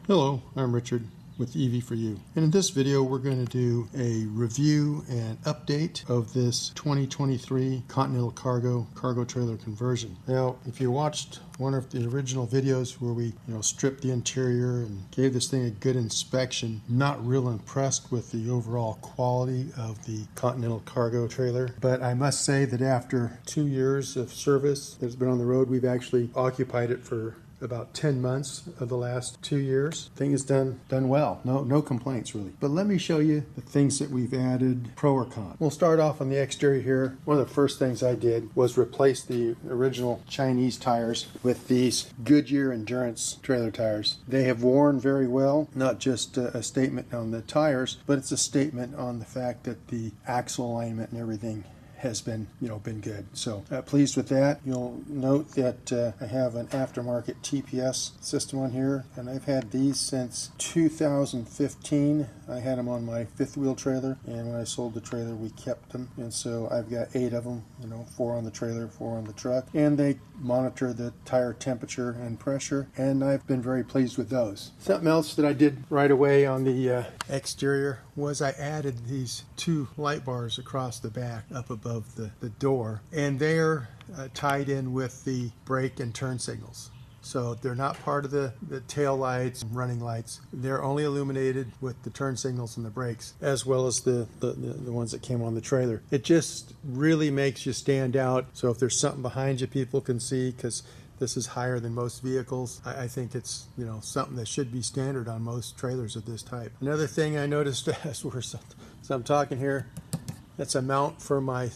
Hello, I'm Richard with EV4U, and in this video we're going to do a review and update of this 2023 Continental cargo trailer conversion. Now, if you watched one of the original videos where we stripped the interior and gave this thing a good inspection, not real impressed with the overall quality of the Continental cargo trailer, but I must say that after 2 years of service that it's been on the road, we've actually occupied it for about 10 months of the last 2 years. Thing is done well. No complaints really. But let me show you the things that we've added, pro or con. We'll start off on the exterior here. One of the first things I did was replace the original Chinese tires with these Goodyear Endurance trailer tires. They have worn very well, not just a statement on the tires, but it's a statement on the fact that the axle alignment and everything has been good. So pleased with that. You'll note that I have an aftermarket TPS system on here, and I've had these since 2015. I had them on my fifth wheel trailer, and when I sold the trailer we kept them, and so I've got 8 of them, 4 on the trailer, 4 on the truck, and they monitor the tire temperature and pressure, and I've been very pleased with those. Something else that I did right away on the exterior was I added these 2 light bars across the back up above the door, and they're tied in with the brake and turn signals. So they're not part of the tail lights, running lights. They're only illuminated with the turn signals and the brakes, as well as the ones that came on the trailer. It just really makes you stand out. So if there's something behind you, people can see, because this is higher than most vehicles. I think it's something that should be standard on most trailers of this type. Another thing I noticed as I'm talking here, that's a mount for my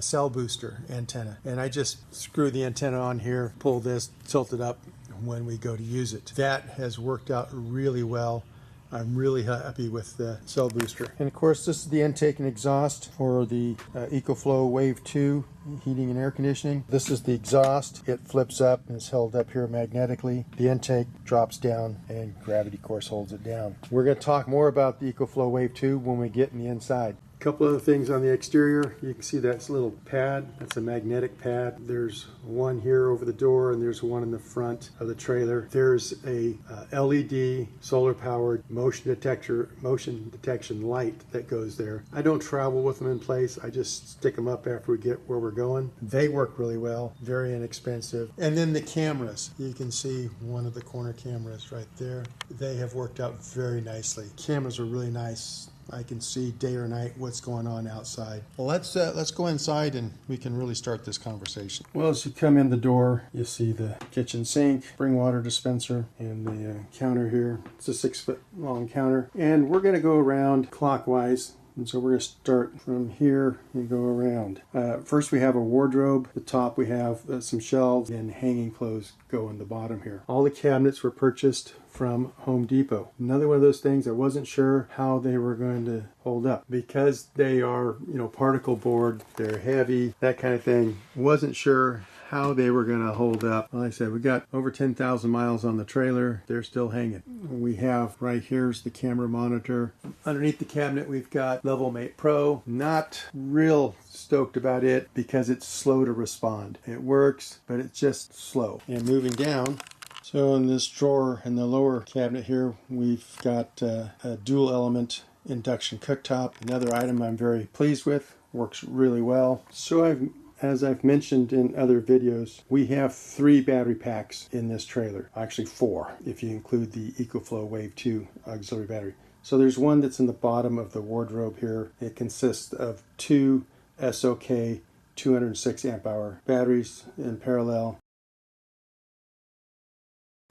cell booster antenna, and I just screw the antenna on here, pull this, tilt it up when we go to use it. That has worked out really well. I'm really happy with the cell booster. And of course, this is the intake and exhaust for the EcoFlow Wave 2 heating and air conditioning. This is the exhaust. It flips up and is held up here magnetically. The intake drops down, and gravity, of course, holds it down. We're going to talk more about the EcoFlow Wave 2 when we get in the inside. A couple other things on the exterior. You can see that's a little pad. That's a magnetic pad. There's one here over the door, and there's one in the front of the trailer. There's a LED solar powered motion detection light that goes there. I don't travel with them in place. I just stick them up after we get where we're going. They work really well, very inexpensive. And then the cameras. You can see one of the corner cameras right there. They have worked out very nicely. Cameras are really nice. I can see day or night what's going on outside. Well, let's go inside and we can really start this conversation. Well, as you come in the door, you see the kitchen sink, spring water dispenser, and the counter here. It's a 6-foot long counter, and we're going to go around clockwise. And so we're going to start from here and go around. First we have a wardrobe. At the top we have some shelves, and hanging clothes go in the bottom here. All the cabinets were purchased from Home Depot. Another one of those things, I wasn't sure how they were going to hold up, because they are particle board, they're heavy, that kind of thing. Wasn't sure how they were going to hold up. Like I said, we got over 10,000 miles on the trailer. They're still hanging. We have right here's the camera monitor. Underneath the cabinet we've got Levelmate Pro. Not real stoked about it because it's slow to respond. It works, but it's just slow. And moving down, so in this drawer in the lower cabinet here, we've got a dual element induction cooktop. Another item I'm very pleased with. Works really well. So as I've mentioned in other videos, we have 3 battery packs in this trailer. Actually 4, if you include the EcoFlow Wave 2 auxiliary battery. So there's one that's in the bottom of the wardrobe here. It consists of 2 SOK 206 amp hour batteries in parallel.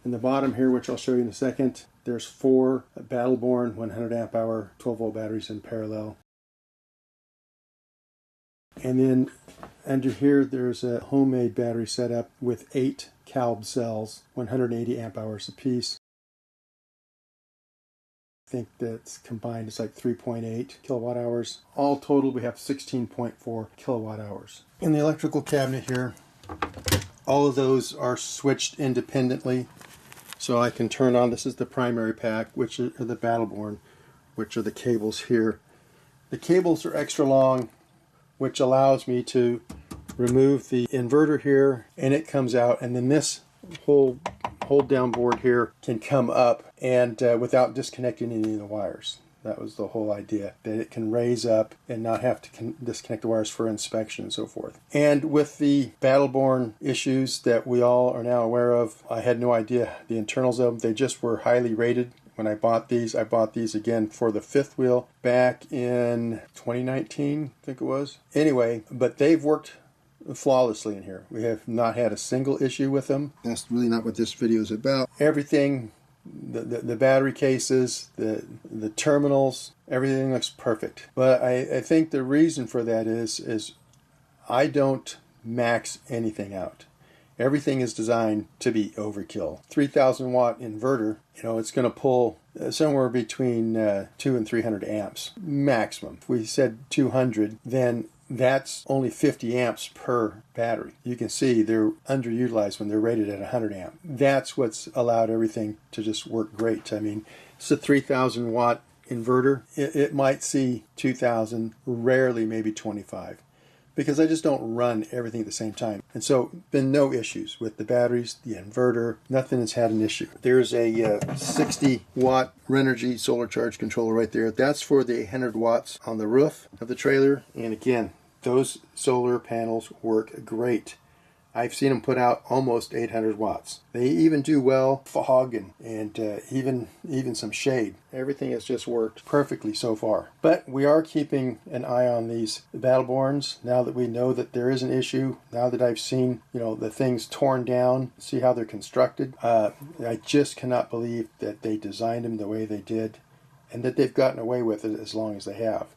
In the bottom here, which I'll show you in a second, there's 4 Battleborn 100 amp hour 12 volt batteries in parallel. And then under here, there's a homemade battery setup with 8 CALB cells, 180 amp hours apiece. I think that's combined, it's like 3.8 kilowatt hours. All total, we have 16.4 kilowatt hours. In the electrical cabinet here, all of those are switched independently. So I can turn on, this is the primary pack, which are the Battleborn, which are the cables here. The cables are extra long, which allows me to remove the inverter here, and it comes out, and then this whole hold down board here can come up and without disconnecting any of the wires. That was the whole idea, that it can raise up and not have to disconnect the wires for inspection and so forth. And with the Battleborn issues that we all are now aware of, I had no idea the internals of them. They just were highly rated. When I bought these again for the fifth wheel back in 2019, I think it was. Anyway, but they've worked flawlessly in here. We have not had a single issue with them. That's really not what this video is about. Everything, the battery cases, the terminals, everything looks perfect. But I think the reason for that is I don't max anything out. Everything is designed to be overkill. 3,000 watt inverter, it's going to pull somewhere between 200 and 300 amps maximum. If we said 200, then that's only 50 amps per battery. You can see they're underutilized when they're rated at 100 amp. That's what's allowed everything to just work great. I mean, it's a 3,000 watt inverter. It might see 2,000, rarely maybe 25. Because I just don't run everything at the same time. And so, been no issues with the batteries, the inverter, nothing has had an issue. There's a 60 watt Renogy solar charge controller right there. That's for the 100 watts on the roof of the trailer. And again, those solar panels work great. I've seen them put out almost 800 watts. They even do well fog and even some shade. Everything has just worked perfectly so far. But we are keeping an eye on these Battleborns now that we know that there is an issue. Now that I've seen the things torn down, see how they're constructed. I just cannot believe that they designed them the way they did, and that they've gotten away with it as long as they have.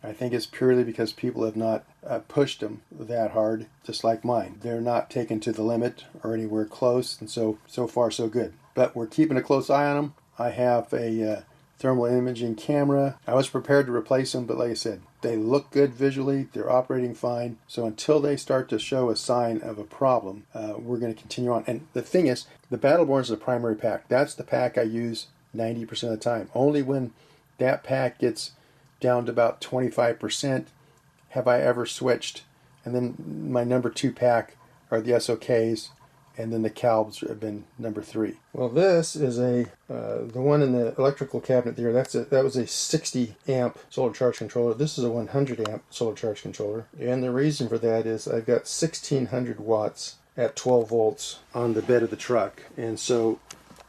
I think it's purely because people have not pushed them that hard, just like mine. They're not taken to the limit or anywhere close, and so far so good. But we're keeping a close eye on them. I have a thermal imaging camera. I was prepared to replace them, but like I said, they look good visually. They're operating fine. So until they start to show a sign of a problem, we're going to continue on. And the thing is, the Battleborn is the primary pack. That's the pack I use 90% of the time. Only when that pack gets down to about 25% have I ever switched. And then my number 2 pack are the SOKs, and then the Calbs have been number 3. Well, this is the one in the electrical cabinet there. That was a 60 amp solar charge controller. This is a 100 amp solar charge controller, and the reason for that is I've got 1600 watts at 12 volts on the bed of the truck, and so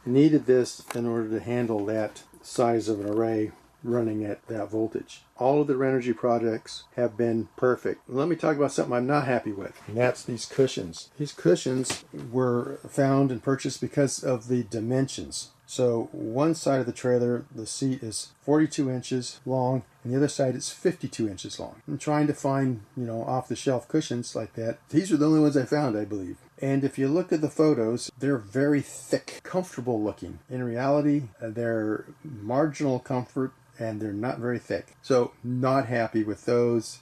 needed this in order to handle that size of an array running at that voltage. All of the Renogy projects have been perfect. Let me talk about something I'm not happy with, and that's these cushions. These cushions were found and purchased because of the dimensions. So one side of the trailer, the seat is 42 inches long, and the other side is 52 inches long. I'm trying to find, off-the-shelf cushions like that. These are the only ones I found, I believe. And if you look at the photos, they're very thick, comfortable looking. In reality, they're marginal comfort, and they're not very thick. So not happy with those.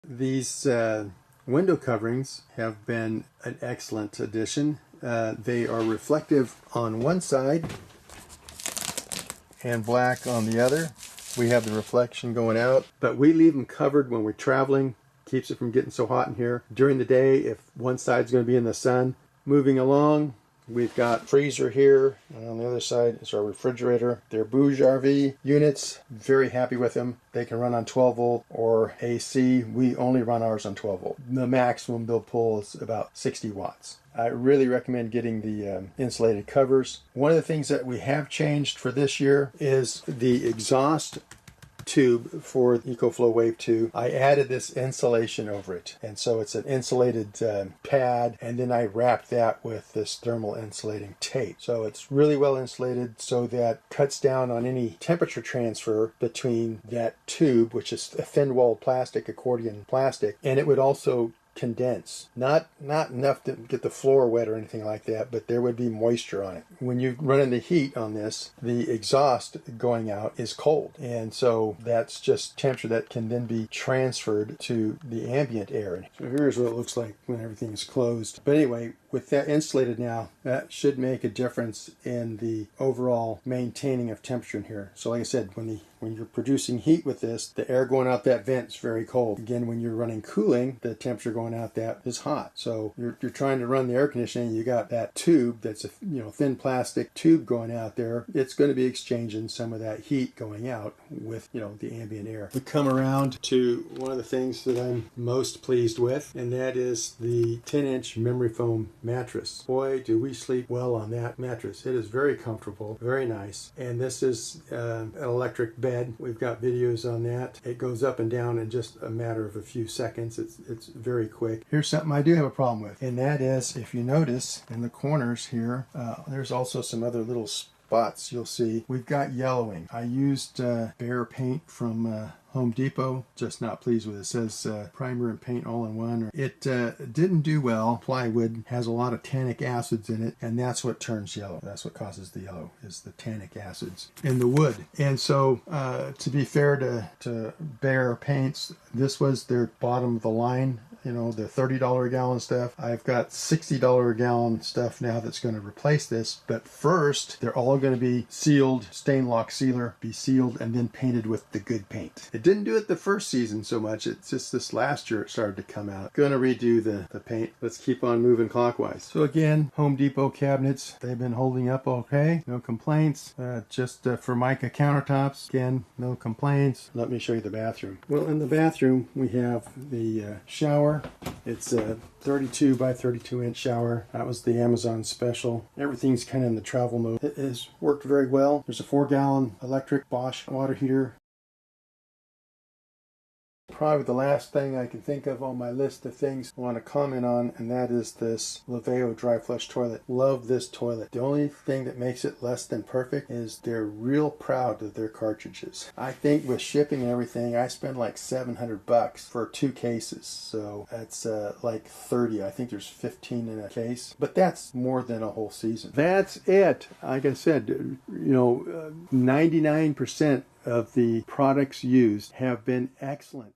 These window coverings have been an excellent addition. They are reflective on one side and black on the other. We have the reflection going out, but we leave them covered when we're traveling. Keeps it from getting so hot in here. During the day, if one side's going to be in the sun, moving along, we've got freezer here, and on the other side is our refrigerator. They're Bouge RV units. Very happy with them. They can run on 12 volt or AC. We only run ours on 12 volt. The maximum they'll pull is about 60 watts. I really recommend getting the insulated covers. One of the things that we have changed for this year is the exhaust tube for EcoFlow Wave 2. I added this insulation over it, and so it's an insulated pad, and then I wrapped that with this thermal insulating tape. So it's really well insulated, so that cuts down on any temperature transfer between that tube, which is a thin-walled plastic, accordion plastic, and it would also condense. Not enough to get the floor wet or anything like that, but there would be moisture on it. When you run in the heat on this, the exhaust going out is cold, and so that's just temperature that can then be transferred to the ambient air. So here's what it looks like when everything is closed. But anyway, with that insulated now, that should make a difference in the overall maintaining of temperature in here. So like I said, when you're producing heat with this, the air going out that vent is very cold. Again, when you're running cooling, the temperature going out that is hot. So you're trying to run the air conditioning, you got that tube that's a thin plastic tube going out there. It's going to be exchanging some of that heat going out with the ambient air. We come around to one of the things that I'm most pleased with, and that is the 10-inch memory foam mattress. Boy, do we sleep well on that mattress. It is very comfortable, very nice. And this is an electric bed. We've got videos on that. It goes up and down in just a matter of a few seconds. It's very quick. Here's something I do have a problem with, and that is, if you notice in the corners here, there's also some other little spots you'll see. We've got yellowing. I used Behr paint from Home Depot. Just not pleased with it. It says primer and paint all in one. It didn't do well. Plywood has a lot of tannic acids in it, and that's what turns yellow. That's what causes the yellow, is the tannic acids in the wood. And so to be fair to Behr paints, this was their bottom of the line. The $30 a gallon stuff. I've got $60 a gallon stuff now that's going to replace this. But first, they're all going to be sealed, stain lock sealer, be sealed, and then painted with the good paint. It didn't do it the first season so much. It's just this last year it started to come out. Going to redo the paint. Let's keep on moving clockwise. So again, Home Depot cabinets, they've been holding up okay. No complaints. Just Formica countertops. Again, no complaints. Let me show you the bathroom. Well, in the bathroom, we have the shower. It's a 32 by 32 inch shower. That was the Amazon special. Everything's kind of in the travel mode. It has worked very well. There's a 4-gallon electric Bosch water heater. Probably the last thing I can think of on my list of things I want to comment on, and that is this Laveo dry flush toilet. Love this toilet. The only thing that makes it less than perfect is they're real proud of their cartridges. I think with shipping and everything, I spend like $700 for 2 cases. So that's like 30. I think there's 15 in a case, but that's more than a whole season. That's it. Like I said, 99% of the products used have been excellent.